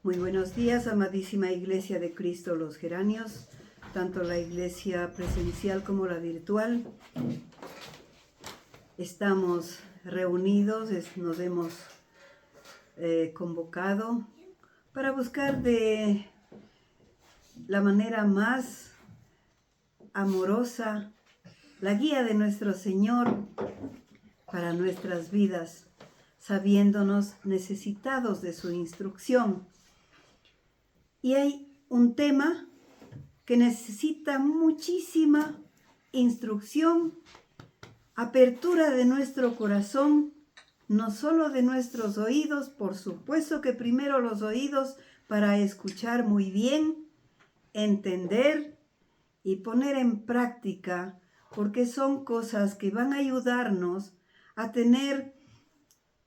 Muy buenos días, amadísima Iglesia de Cristo los Geranios, tanto la iglesia presencial como la virtual. Estamos reunidos, nos hemos convocado para buscar de la manera más amorosa la guía de nuestro Señor para nuestras vidas, sabiéndonos necesitados de su instrucción. Y hay un tema que necesita muchísima instrucción, apertura de nuestro corazón, no solo de nuestros oídos, por supuesto que primero los oídos para escuchar muy bien, entender y poner en práctica, porque son cosas que van a ayudarnos a tener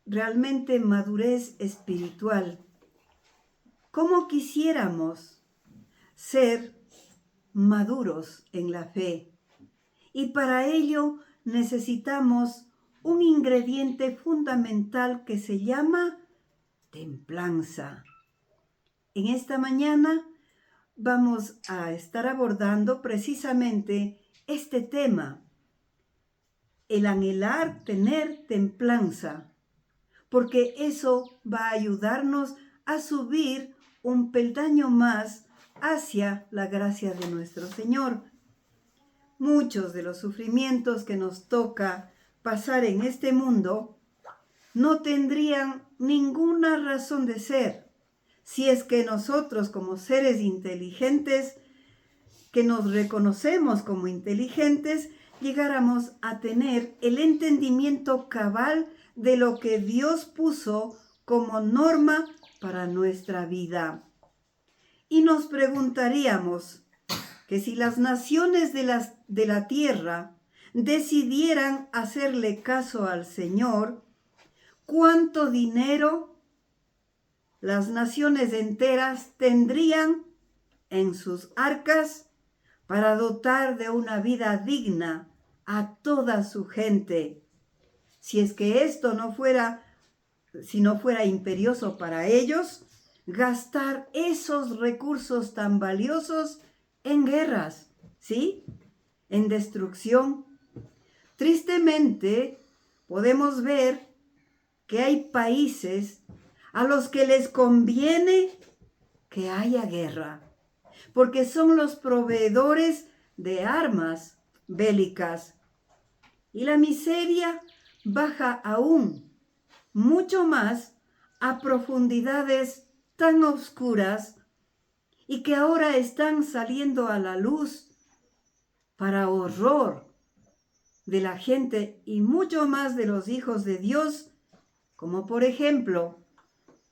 realmente madurez espiritual. ¿Cómo quisiéramos ser maduros en la fe? Y para ello necesitamos un ingrediente fundamental que se llama templanza. En esta mañana vamos a estar abordando precisamente este tema, el anhelar tener templanza, porque eso va a ayudarnos a subir un peldaño más hacia la gracia de nuestro Señor. Muchos de los sufrimientos que nos toca pasar en este mundo no tendrían ninguna razón de ser si es que nosotros, como seres inteligentes, que nos reconocemos como inteligentes, llegáramos a tener el entendimiento cabal de lo que Dios puso como norma para nuestra vida. Y nos preguntaríamos que si las naciones de la tierra decidieran hacerle caso al Señor, ¿cuánto dinero las naciones enteras tendrían en sus arcas para dotar de una vida digna a toda su gente? Si es que esto no fuera imperioso para ellos, gastar esos recursos tan valiosos en guerras, ¿sí? En destrucción. Tristemente, podemos ver que hay países a los que les conviene que haya guerra, porque son los proveedores de armas bélicas. Y la miseria baja aún mucho más a profundidades tan oscuras y que ahora están saliendo a la luz para horror de la gente y mucho más de los hijos de Dios, como por ejemplo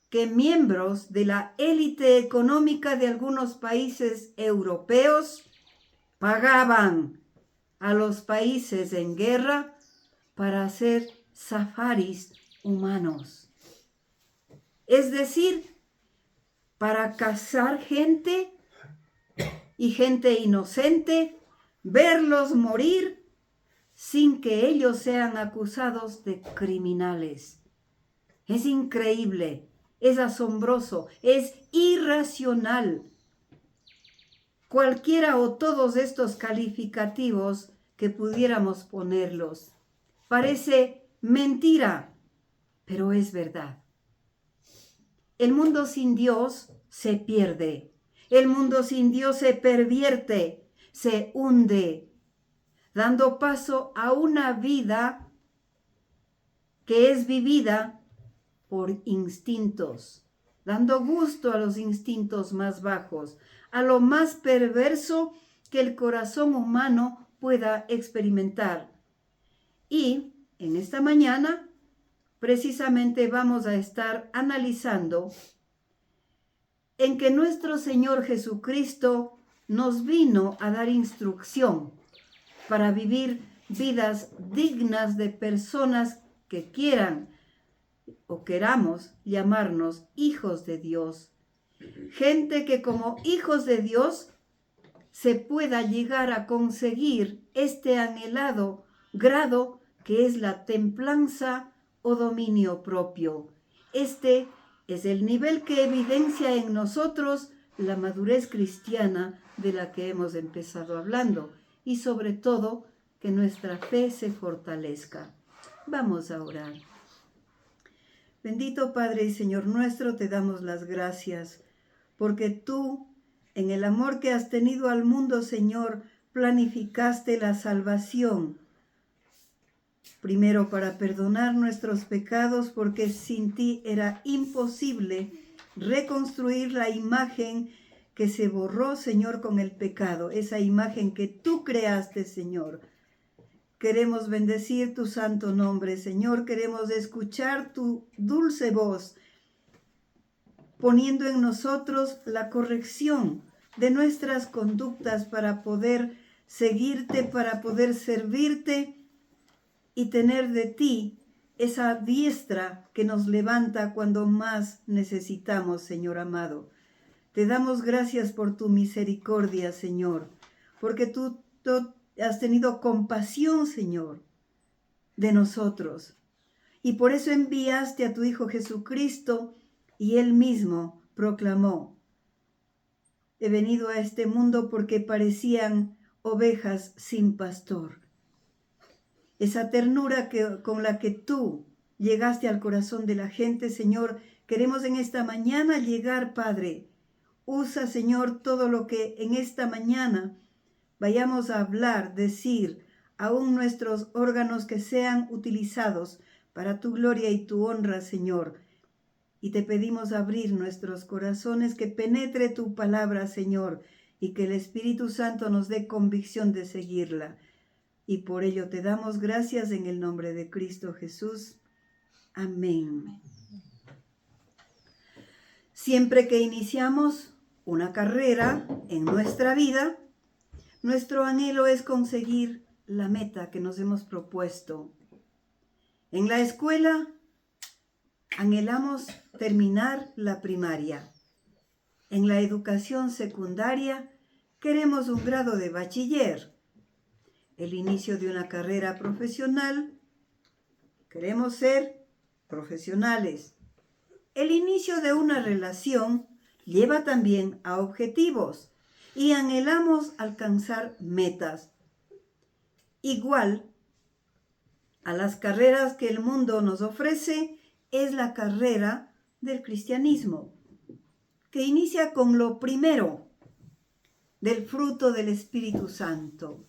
que miembros de la élite económica de algunos países europeos pagaban a los países en guerra para hacer safaris humanos. Es decir, para cazar gente y gente inocente, verlos morir sin que ellos sean acusados de criminales. Es increíble, es asombroso, es irracional. Cualquiera o todos estos calificativos que pudiéramos ponerlos. Parece mentira, pero es verdad. El mundo sin Dios se pierde. El mundo sin Dios se pervierte, se hunde, dando paso a una vida que es vivida por instintos, dando gusto a los instintos más bajos, a lo más perverso que el corazón humano pueda experimentar. Y en esta mañana, precisamente vamos a estar analizando en que nuestro Señor Jesucristo nos vino a dar instrucción para vivir vidas dignas de personas que quieran o queramos llamarnos hijos de Dios. Gente que como hijos de Dios se pueda llegar a conseguir este anhelado grado que es la templanza o dominio propio. Este Es el nivel que evidencia en nosotros la madurez cristiana de la que hemos empezado hablando y sobre todo que nuestra fe se fortalezca. Vamos a orar. Bendito Padre y Señor nuestro, te damos las gracias porque tú, en el amor que has tenido al mundo, Señor, planificaste la salvación. Primero para perdonar nuestros pecados, porque sin ti era imposible reconstruir la imagen que se borró, Señor, con el pecado, esa imagen que tú creaste, Señor. Queremos bendecir tu santo nombre, Señor, queremos escuchar tu dulce voz, poniendo en nosotros la corrección de nuestras conductas para poder seguirte, para poder servirte y tener de ti esa diestra que nos levanta cuando más necesitamos, Señor amado. Te damos gracias por tu misericordia, Señor, porque tú has tenido compasión, Señor, de nosotros. Y por eso enviaste a tu Hijo Jesucristo y Él mismo proclamó: he venido a este mundo porque parecían ovejas sin pastor. Esa ternura con la que tú llegaste al corazón de la gente, Señor, queremos en esta mañana llegar, Padre. Usa, Señor, todo lo que en esta mañana vayamos a hablar, decir, aún nuestros órganos que sean utilizados para tu gloria y tu honra, Señor. Y te pedimos abrir nuestros corazones, que penetre tu palabra, Señor, y que el Espíritu Santo nos dé convicción de seguirla. Y por ello te damos gracias en el nombre de Cristo Jesús. Amén. Siempre que iniciamos una carrera en nuestra vida, nuestro anhelo es conseguir la meta que nos hemos propuesto. En la escuela anhelamos terminar la primaria. En la educación secundaria queremos un grado de bachiller. El inicio de una carrera profesional, queremos ser profesionales. El inicio de una relación lleva también a objetivos y anhelamos alcanzar metas. Igual a las carreras que el mundo nos ofrece es la carrera del cristianismo, que inicia con lo primero, del fruto del Espíritu Santo.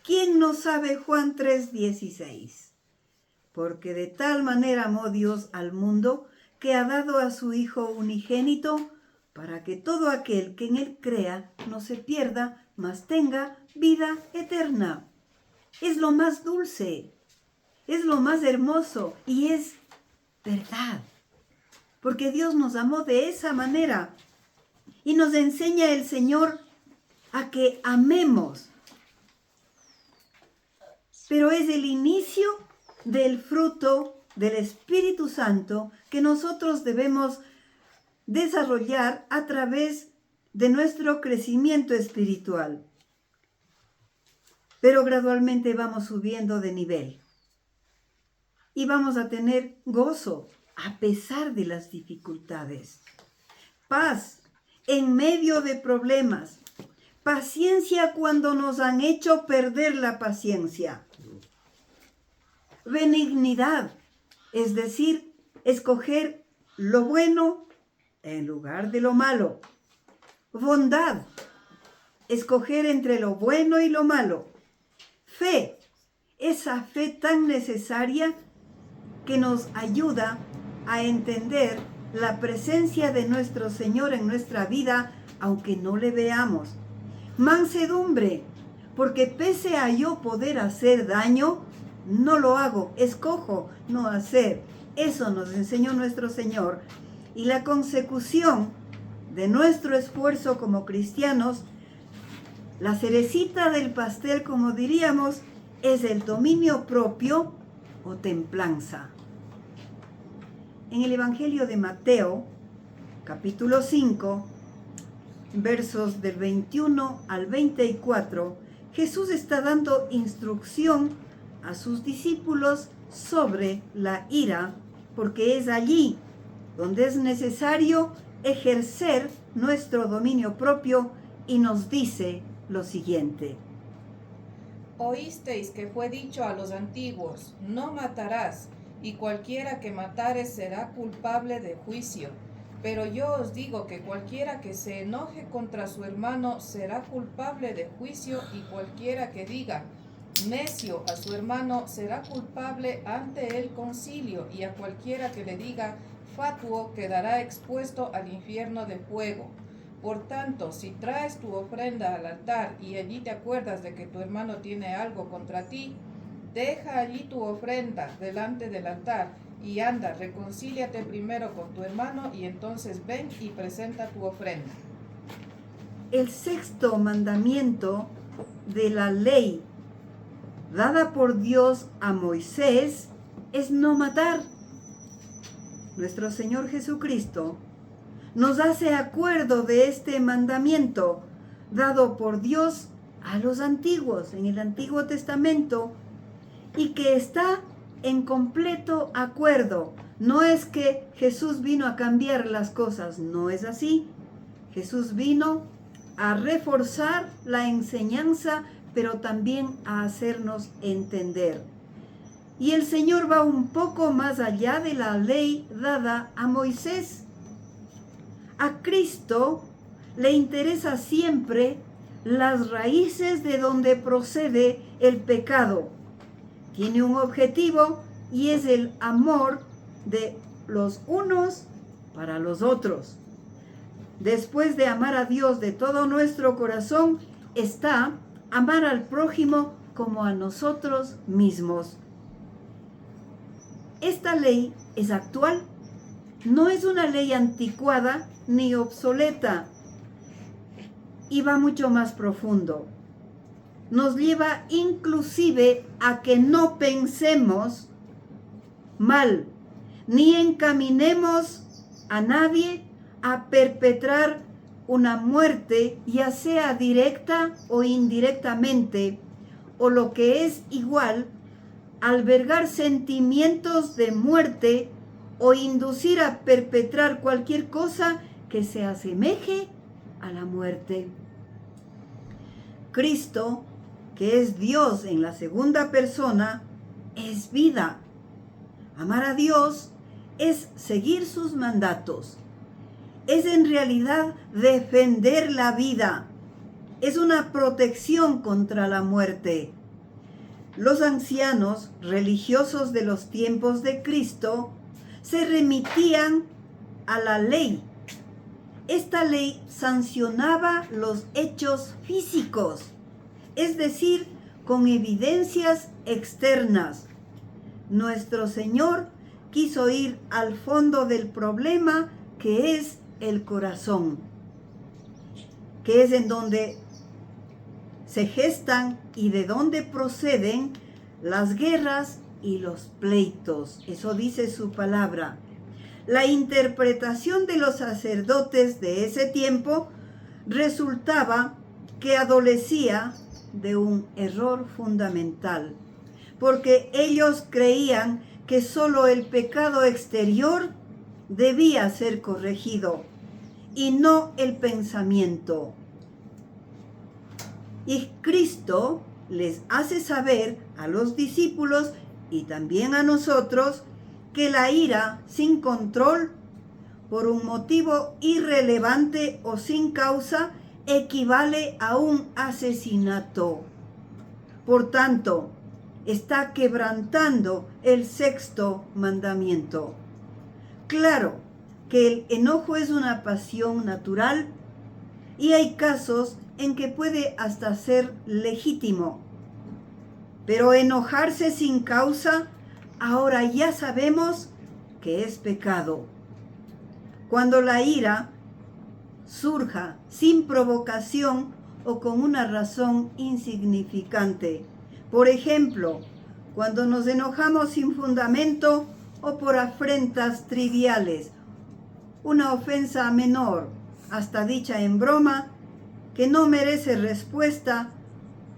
¿Quién no sabe Juan 3:16? Porque de tal manera amó Dios al mundo que ha dado a su Hijo unigénito, para que todo aquel que en él crea no se pierda, mas tenga vida eterna. Es lo más dulce, es lo más hermoso y es verdad. Porque Dios nos amó de esa manera y nos enseña el Señor a que amemos. Pero es el inicio del fruto del Espíritu Santo que nosotros debemos desarrollar a través de nuestro crecimiento espiritual. Pero gradualmente vamos subiendo de nivel y vamos a tener gozo a pesar de las dificultades, paz en medio de problemas, paciencia cuando nos han hecho perder la paciencia, benignidad, es decir, escoger lo bueno en lugar de lo malo, bondad, escoger entre lo bueno y lo malo, fe, esa fe tan necesaria que nos ayuda a entender la presencia de nuestro Señor en nuestra vida, aunque no le veamos. Mansedumbre, porque pese a yo poder hacer daño, no lo hago, escojo no hacer. Eso nos enseñó nuestro Señor. Y la consecución de nuestro esfuerzo como cristianos, la cerecita del pastel, como diríamos, es el dominio propio o templanza. En el Evangelio de Mateo, capítulo 5, versos del 21 al 24, Jesús está dando instrucción a sus discípulos sobre la ira, porque es allí donde es necesario ejercer nuestro dominio propio, y nos dice lo siguiente. Oísteis que fue dicho a los antiguos, no matarás, y cualquiera que matare será culpable de juicio. Pero yo os digo que cualquiera que se enoje contra su hermano será culpable de juicio, y cualquiera que diga necio a su hermano será culpable ante el concilio, y a cualquiera que le diga fatuo quedará expuesto al infierno de fuego. Por tanto, si traes tu ofrenda al altar y allí te acuerdas de que tu hermano tiene algo contra ti, deja allí tu ofrenda delante del altar y anda, reconcíliate primero con tu hermano y entonces ven y presenta tu ofrenda. El sexto mandamiento de la ley dada por Dios a Moisés es no matar. Nuestro Señor Jesucristo nos hace acuerdo de este mandamiento dado por Dios a los antiguos en el Antiguo Testamento, y que está en completo acuerdo. No es que Jesús vino a cambiar las cosas, no es así. Jesús vino a reforzar la enseñanza, pero también a hacernos entender. Y el Señor va un poco más allá de la ley dada a Moisés. A Cristo le interesa siempre las raíces de donde procede el pecado. Tiene un objetivo, y es el amor de los unos para los otros. Después de amar a Dios de todo nuestro corazón, está amar al prójimo como a nosotros mismos. Esta ley es actual, no es una ley anticuada ni obsoleta, y va mucho más profundo. Nos lleva inclusive a que no pensemos mal, ni encaminemos a nadie a perpetrar una muerte, ya sea directa o indirectamente, o lo que es igual, albergar sentimientos de muerte o inducir a perpetrar cualquier cosa que se asemeje a la muerte. Cristo, que es Dios en la segunda persona, es vida. Amar a Dios es seguir sus mandatos. Es en realidad defender la vida. Es una protección contra la muerte. Los ancianos religiosos de los tiempos de Cristo se remitían a la ley. Esta ley sancionaba los hechos físicos, es decir, con evidencias externas. Nuestro Señor quiso ir al fondo del problema, que es el corazón, que es en donde se gestan y de donde proceden las guerras y los pleitos. Eso dice su palabra. La interpretación de los sacerdotes de ese tiempo resultaba que adolecía de un error fundamental, porque ellos creían que solo el pecado exterior debía ser corregido y no el pensamiento. Y Cristo les hace saber a los discípulos y también a nosotros que la ira sin control, por un motivo irrelevante o sin causa, equivale a un asesinato. Por tanto, está quebrantando el sexto mandamiento. Claro que el enojo es una pasión natural, y hay casos en que puede hasta ser legítimo. Pero enojarse sin causa, ahora ya sabemos que es pecado. Cuando la ira surja sin provocación o con una razón insignificante. Por ejemplo, cuando nos enojamos sin fundamento o por afrentas triviales, una ofensa menor, hasta dicha en broma, que no merece respuesta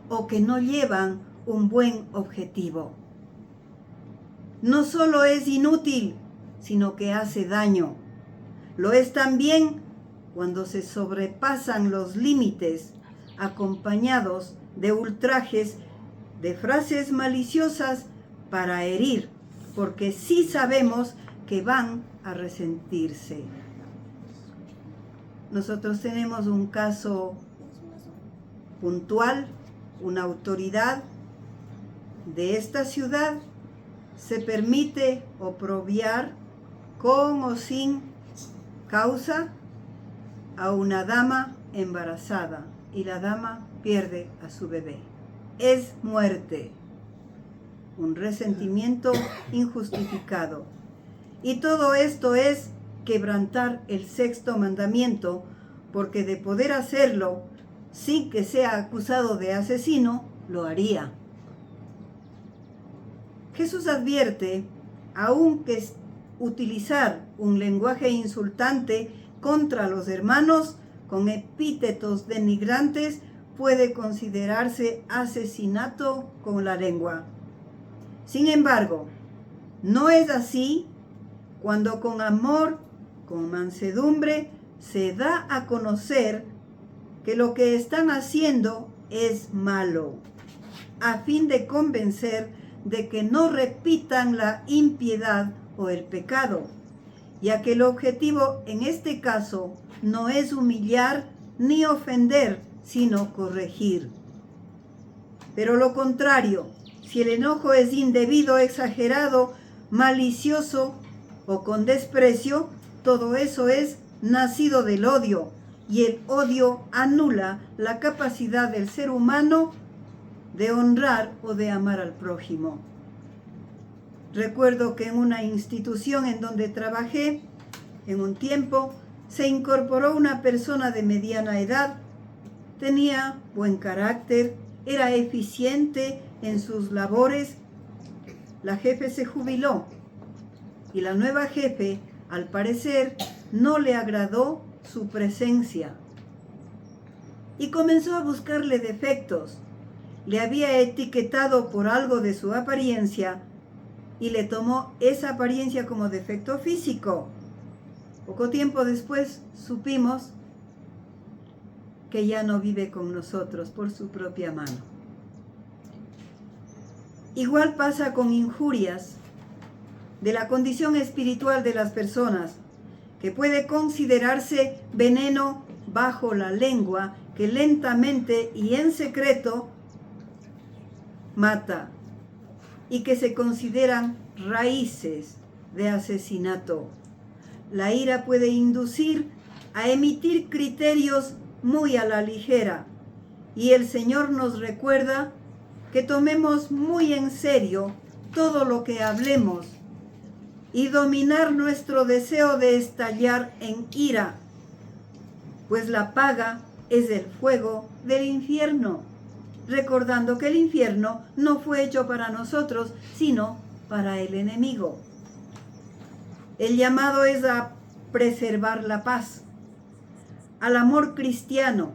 o que no llevan un buen objetivo. No solo es inútil, sino que hace daño. Lo es también cuando se sobrepasan los límites, acompañados de ultrajes, de frases maliciosas para herir, porque sí sabemos que van a resentirse. Nosotros tenemos un caso puntual, una autoridad de esta ciudad se permite oprobiar con o sin causa a una dama embarazada y la dama pierde a su bebé. Es muerte, un resentimiento injustificado. Y todo esto es quebrantar el sexto mandamiento, porque de poder hacerlo sin que sea acusado de asesino, lo haría. Jesús advierte, aun que utilizar un lenguaje insultante contra los hermanos con epítetos denigrantes puede considerarse asesinato con la lengua. Sin embargo, no es así cuando con amor, con mansedumbre, se da a conocer que lo que están haciendo es malo, a fin de convencer de que no repitan la impiedad o el pecado, ya que el objetivo en este caso no es humillar ni ofender, sino corregir. Pero lo contrario, si el enojo es indebido, exagerado, malicioso o con desprecio, todo eso es nacido del odio, y el odio anula la capacidad del ser humano de honrar o de amar al prójimo. Recuerdo que en una institución en donde trabajé, en un tiempo, se incorporó una persona de mediana edad, tenía buen carácter, era eficiente en sus labores. La jefe se jubiló y la nueva jefe, al parecer, no le agradó su presencia y comenzó a buscarle defectos. Le había etiquetado por algo de su apariencia y le tomó esa apariencia como defecto físico. Poco tiempo después supimos que ya no vive con nosotros por su propia mano. Igual pasa con injurias de la condición espiritual de las personas, que puede considerarse veneno bajo la lengua que lentamente y en secreto mata, y que se consideran raíces de asesinato. La ira puede inducir a emitir criterios muy a la ligera, y el Señor nos recuerda que tomemos muy en serio todo lo que hablemos y dominar nuestro deseo de estallar en ira, pues la paga es el fuego del infierno, recordando que el infierno no fue hecho para nosotros, sino para el enemigo. El llamado es a preservar la paz, al amor cristiano,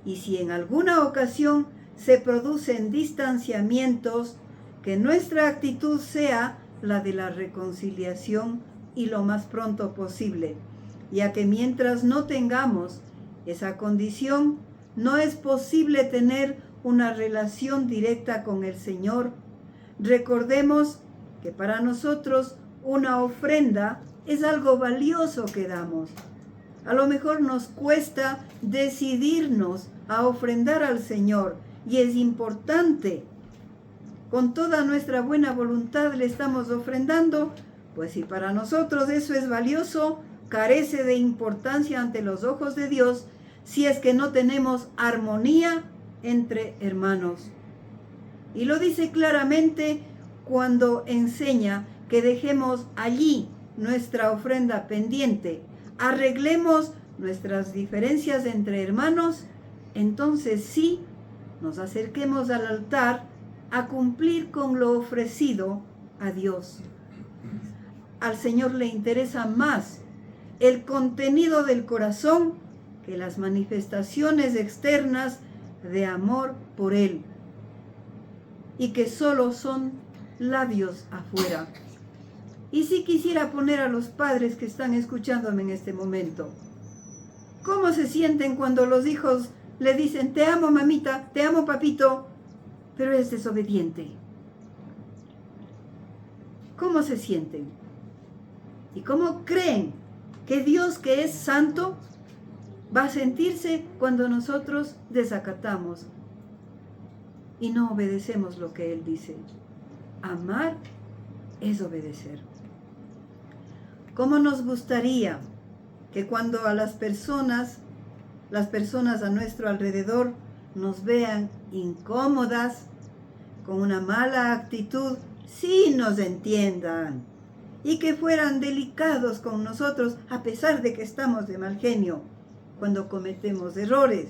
y si en alguna ocasión se producen distanciamientos, que nuestra actitud sea la de la reconciliación y lo más pronto posible, ya que mientras no tengamos esa condición, no es posible tener una relación directa con el Señor. Recordemos que para nosotros una ofrenda es algo valioso que damos. A lo mejor nos cuesta decidirnos a ofrendar al Señor y es importante. Con toda nuestra buena voluntad le estamos ofrendando, pues si para nosotros eso es valioso, carece de importancia ante los ojos de Dios si es que no tenemos armonía entre hermanos. Y lo dice claramente cuando enseña que dejemos allí nuestra ofrenda pendiente, arreglemos nuestras diferencias entre hermanos, entonces sí nos acerquemos al altar a cumplir con lo ofrecido a Dios. Al Señor le interesa más el contenido del corazón que las manifestaciones externas de amor por Él, y que solo son labios afuera. Y sí quisiera poner a los padres que están escuchándome en este momento. ¿Cómo se sienten cuando los hijos le dicen, te amo mamita, te amo papito, pero es desobediente? ¿Cómo se sienten? ¿Y cómo creen que Dios, que es santo, va a sentirse cuando nosotros desacatamos y no obedecemos lo que Él dice? Amar es obedecer. ¿Cómo nos gustaría que cuando a las personas a nuestro alrededor nos vean incómodas, con una mala actitud, sí nos entiendan y que fueran delicados con nosotros a pesar de que estamos de mal genio, cuando cometemos errores,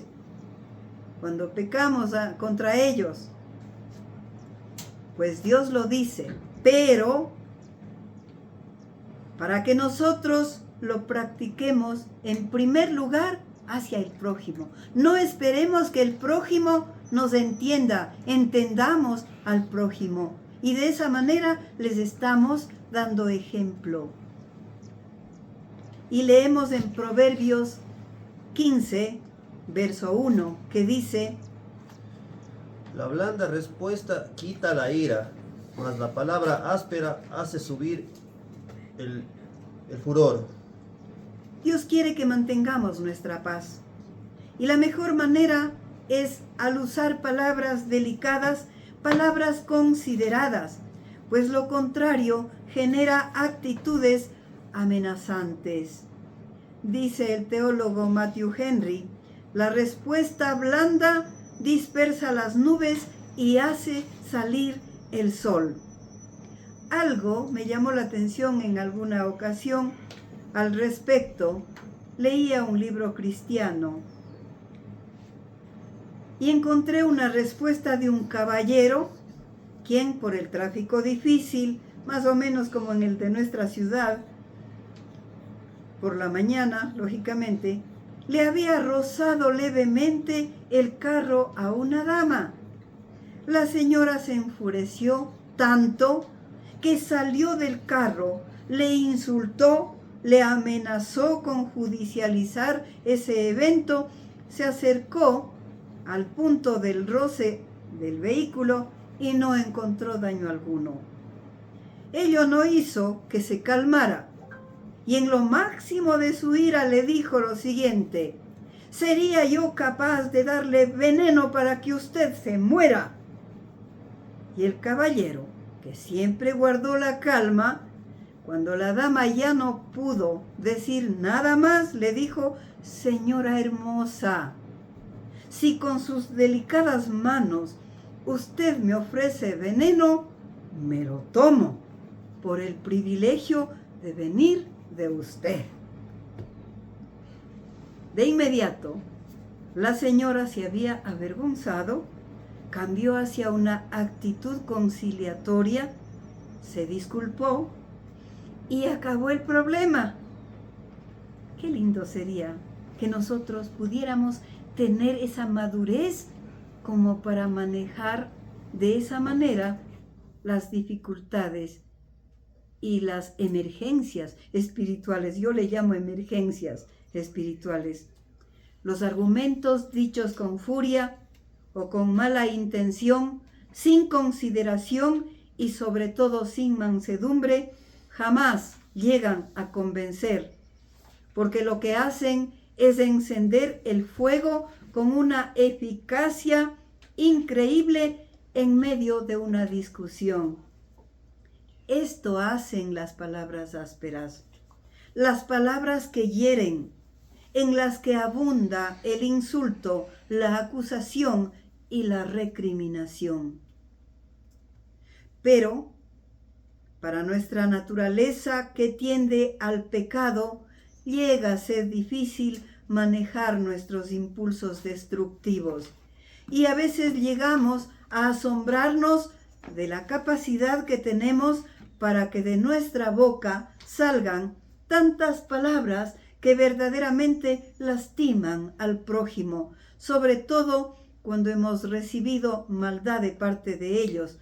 cuando pecamos contra ellos? Pues Dios lo dice, pero para que nosotros lo practiquemos, en primer lugar, hacia el prójimo. No esperemos que el prójimo nos entienda, entendamos al prójimo. Y de esa manera les estamos dando ejemplo. Y leemos en Proverbios 15, verso 1, que dice: La blanda respuesta quita la ira, mas la palabra áspera hace subir el furor. Dios quiere que mantengamos nuestra paz. Y la mejor manera es al usar palabras delicadas, palabras consideradas, pues lo contrario genera actitudes amenazantes. Dice el teólogo Matthew Henry, la respuesta blanda dispersa las nubes y hace salir el sol. Algo me llamó la atención en alguna ocasión al respecto. Leía un libro cristiano y encontré una respuesta de un caballero, quien por el tráfico difícil, más o menos como en el de nuestra ciudad, por la mañana, lógicamente, le había rozado levemente el carro a una dama. La señora se enfureció tanto que salió del carro, le insultó, le amenazó con judicializar ese evento, se acercó al punto del roce del vehículo y no encontró daño alguno. Ello no hizo que se calmara, y en lo máximo de su ira le dijo lo siguiente: ¿sería yo capaz de darle veneno para que usted se muera? Y el caballero, que siempre guardó la calma, cuando la dama ya no pudo decir nada más, le dijo: señora hermosa, si con sus delicadas manos usted me ofrece veneno, me lo tomo por el privilegio de venir de usted. De inmediato, la señora se había avergonzado, cambió hacia una actitud conciliatoria, se disculpó y acabó el problema. Qué lindo sería que nosotros pudiéramos tener esa madurez como para manejar de esa manera las dificultades y las emergencias espirituales. Yo le llamo emergencias espirituales. Los argumentos dichos con furia o con mala intención, sin consideración y sobre todo sin mansedumbre, jamás llegan a convencer, porque lo que hacen es encender el fuego con una eficacia increíble en medio de una discusión. Esto hacen las palabras ásperas, las palabras que hieren, en las que abunda el insulto, la acusación y la recriminación. Pero, para nuestra naturaleza que tiende al pecado, llega a ser difícil manejar nuestros impulsos destructivos. Y a veces llegamos a asombrarnos de la capacidad que tenemos para que de nuestra boca salgan tantas palabras que verdaderamente lastiman al prójimo, sobre todo cuando hemos recibido maldad de parte de ellos,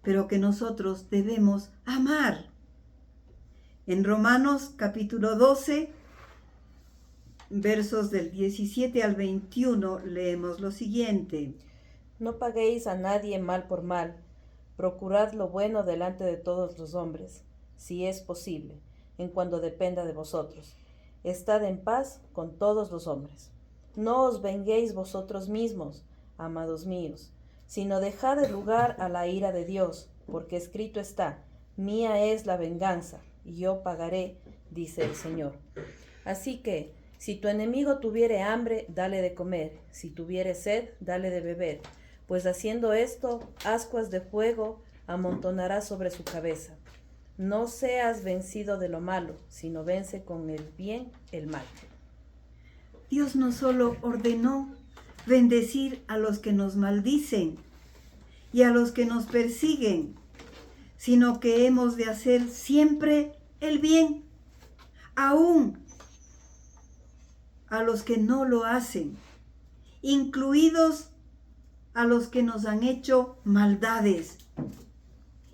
pero que nosotros debemos amar. En Romanos capítulo 12, versos del 17 al 21, leemos lo siguiente. No paguéis a nadie mal por mal, procurad lo bueno delante de todos los hombres, si es posible, en cuanto dependa de vosotros. Estad en paz con todos los hombres. No os venguéis vosotros mismos, amados míos, sino dejad el lugar a la ira de Dios, porque escrito está, mía es la venganza, y yo pagaré, dice el Señor. Así que, si tu enemigo tuviere hambre, dale de comer, si tuviere sed, dale de beber, pues haciendo esto, ascuas de fuego amontonará sobre su cabeza. No seas vencido de lo malo, sino vence con el bien el mal. Dios no solo ordenó bendecir a los que nos maldicen y a los que nos persiguen, sino que hemos de hacer siempre el bien, aún a los que no lo hacen, incluidos a los que nos han hecho maldades,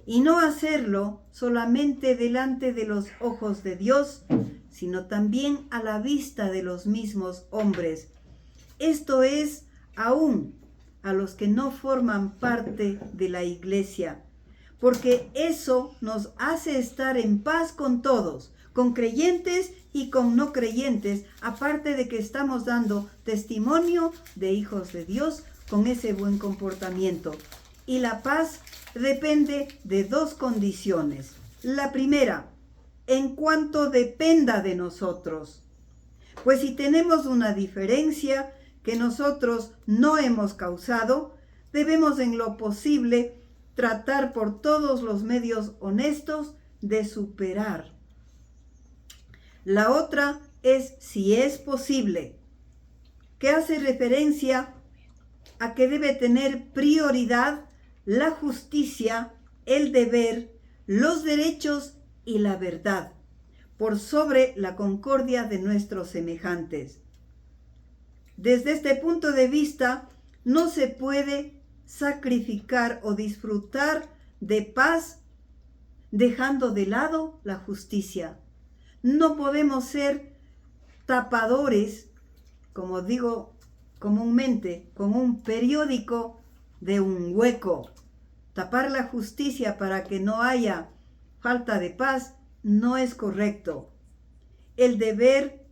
y no hacerlo solamente delante de los ojos de Dios, sino también a la vista de los mismos hombres. Esto es, aún a los que no forman parte de la iglesia, porque eso nos hace estar en paz con todos, con creyentes y con no creyentes, aparte de que estamos dando testimonio de hijos de Dios con ese buen comportamiento. Y la paz depende de dos condiciones. La primera, en cuanto dependa de nosotros. Pues si tenemos una diferencia que nosotros no hemos causado, debemos en lo posible tratar por todos los medios honestos de superar. La otra es si es posible, que hace referencia a que debe tener prioridad la justicia, el deber, los derechos y la verdad, por sobre la concordia de nuestros semejantes. Desde este punto de vista, no se puede sacrificar o disfrutar de paz dejando de lado la justicia. No podemos ser tapadores, como digo comúnmente, con un periódico de un hueco. Tapar la justicia para que no haya falta de paz no es correcto. El deber,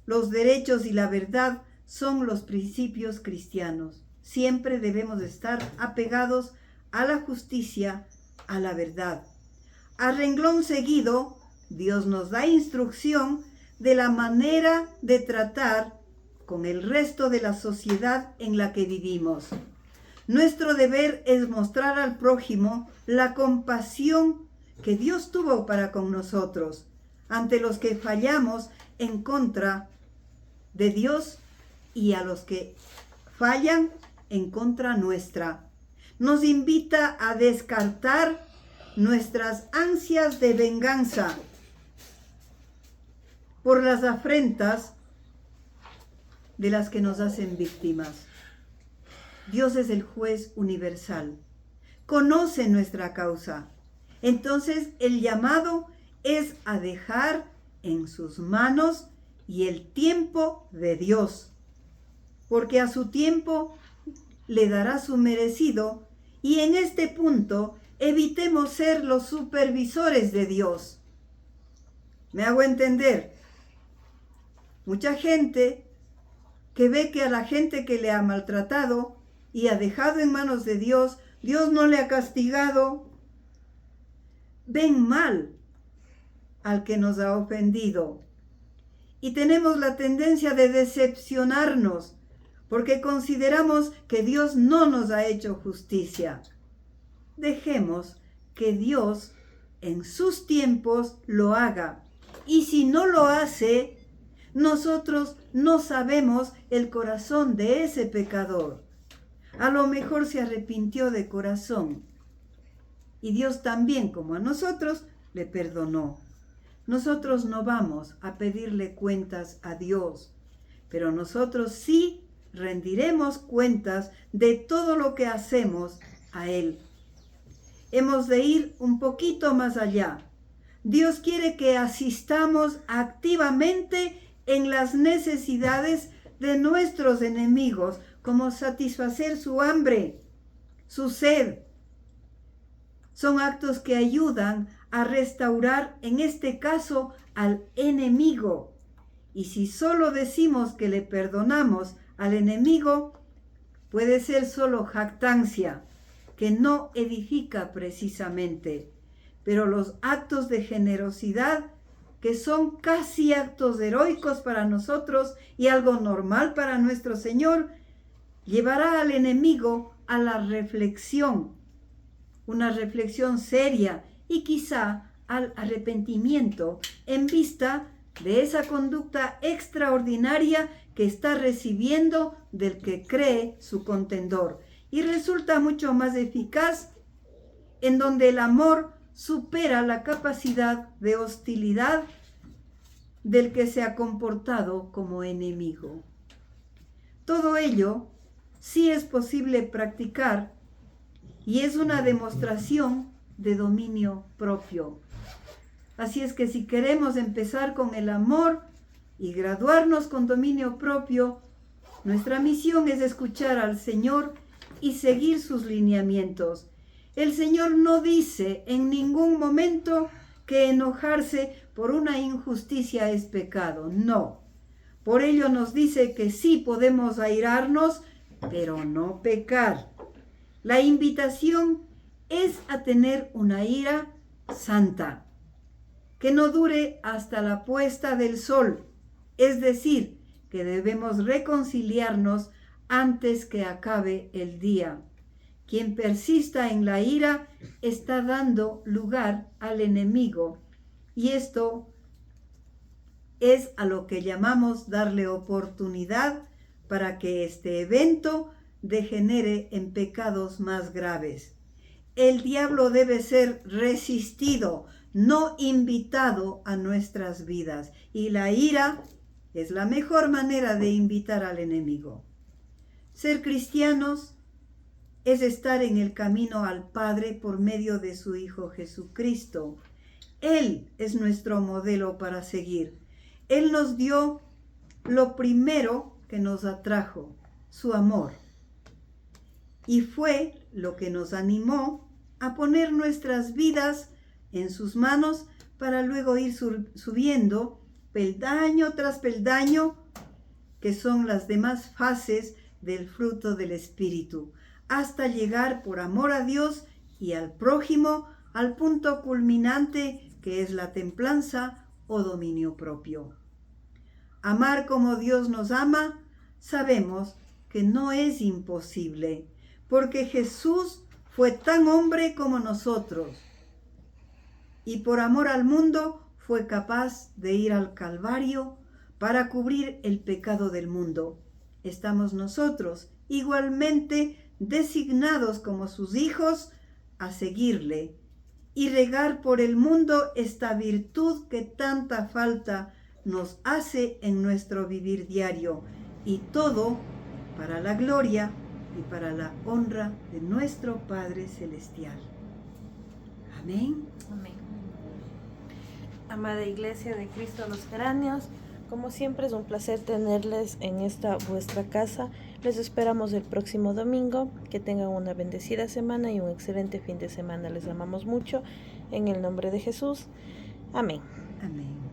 los derechos y la verdad son los principios cristianos. Siempre debemos estar apegados a la justicia, a la verdad. A renglón seguido, Dios nos da instrucción de la manera de tratar con el resto de la sociedad en la que vivimos. Nuestro deber es mostrar al prójimo la compasión que Dios tuvo para con nosotros, ante los que fallamos en contra de Dios y a los que fallan en contra nuestra. Nos invita a descartar nuestras ansias de venganza por las afrentas de las que nos hacen víctimas. Dios es el juez universal, conoce nuestra causa. Entonces el llamado es a dejar en sus manos y el tiempo de Dios, porque a su tiempo le dará su merecido, y en este punto evitemos ser los supervisores de Dios. ¿Me hago entender? Mucha gente que ve que a la gente que le ha maltratado y ha dejado en manos de Dios, Dios no le ha castigado, ven mal al que nos ha ofendido. Y tenemos la tendencia de decepcionarnos porque consideramos que Dios no nos ha hecho justicia. Dejemos que Dios en sus tiempos lo haga. Y si no lo hace, nosotros no sabemos el corazón de ese pecador. A lo mejor se arrepintió de corazón. Y Dios también, como a nosotros, le perdonó. Nosotros no vamos a pedirle cuentas a Dios, pero nosotros sí rendiremos cuentas de todo lo que hacemos a Él. Hemos de ir un poquito más allá. Dios quiere que asistamos activamente en las necesidades de nuestros enemigos, como satisfacer su hambre, su sed. Son actos que ayudan a restaurar, en este caso, al enemigo. Y si solo decimos que le perdonamos al enemigo, puede ser solo jactancia, que no edifica precisamente. Pero los actos de generosidad, que son casi actos heroicos para nosotros y algo normal para nuestro Señor, llevará al enemigo a la reflexión, una reflexión seria y quizá al arrepentimiento en vista de esa conducta extraordinaria que está recibiendo del que cree su contendor. Y resulta mucho más eficaz en donde el amor supera la capacidad de hostilidad del que se ha comportado como enemigo. Todo ello sí es posible practicar y es una demostración de dominio propio. Así es que si queremos empezar con el amor y graduarnos con dominio propio, nuestra misión es escuchar al Señor y seguir sus lineamientos. El Señor no dice en ningún momento que enojarse por una injusticia es pecado. No. Por ello nos dice que sí podemos airarnos, pero no pecar. La invitación es a tener una ira santa, que no dure hasta la puesta del sol. Es decir, que debemos reconciliarnos antes que acabe el día. Quien persista en la ira está dando lugar al enemigo, y esto es a lo que llamamos darle oportunidad para que este evento degenere en pecados más graves. El diablo debe ser resistido, no invitado a nuestras vidas, y la ira es la mejor manera de invitar al enemigo. Ser cristianos es estar en el camino al Padre por medio de su Hijo Jesucristo. Él es nuestro modelo para seguir. Él nos dio lo primero que nos atrajo, su amor. Y fue lo que nos animó a poner nuestras vidas en sus manos para luego ir subiendo peldaño tras peldaño, que son las demás fases del fruto del Espíritu, hasta llegar por amor a Dios y al prójimo al punto culminante que es la templanza o dominio propio. Amar como Dios nos ama, sabemos que no es imposible, porque Jesús fue tan hombre como nosotros y por amor al mundo fue capaz de ir al Calvario para cubrir el pecado del mundo. Estamos nosotros igualmente designados como sus hijos a seguirle y regar por el mundo esta virtud que tanta falta nos hace en nuestro vivir diario, y todo para la gloria y para la honra de nuestro Padre Celestial. Amén. Amén. Amada Iglesia de Cristo los Geranios, como siempre es un placer tenerles en esta vuestra casa. Les esperamos el próximo domingo. Que tengan una bendecida semana y un excelente fin de semana. Les amamos mucho. En el nombre de Jesús. Amén. Amén.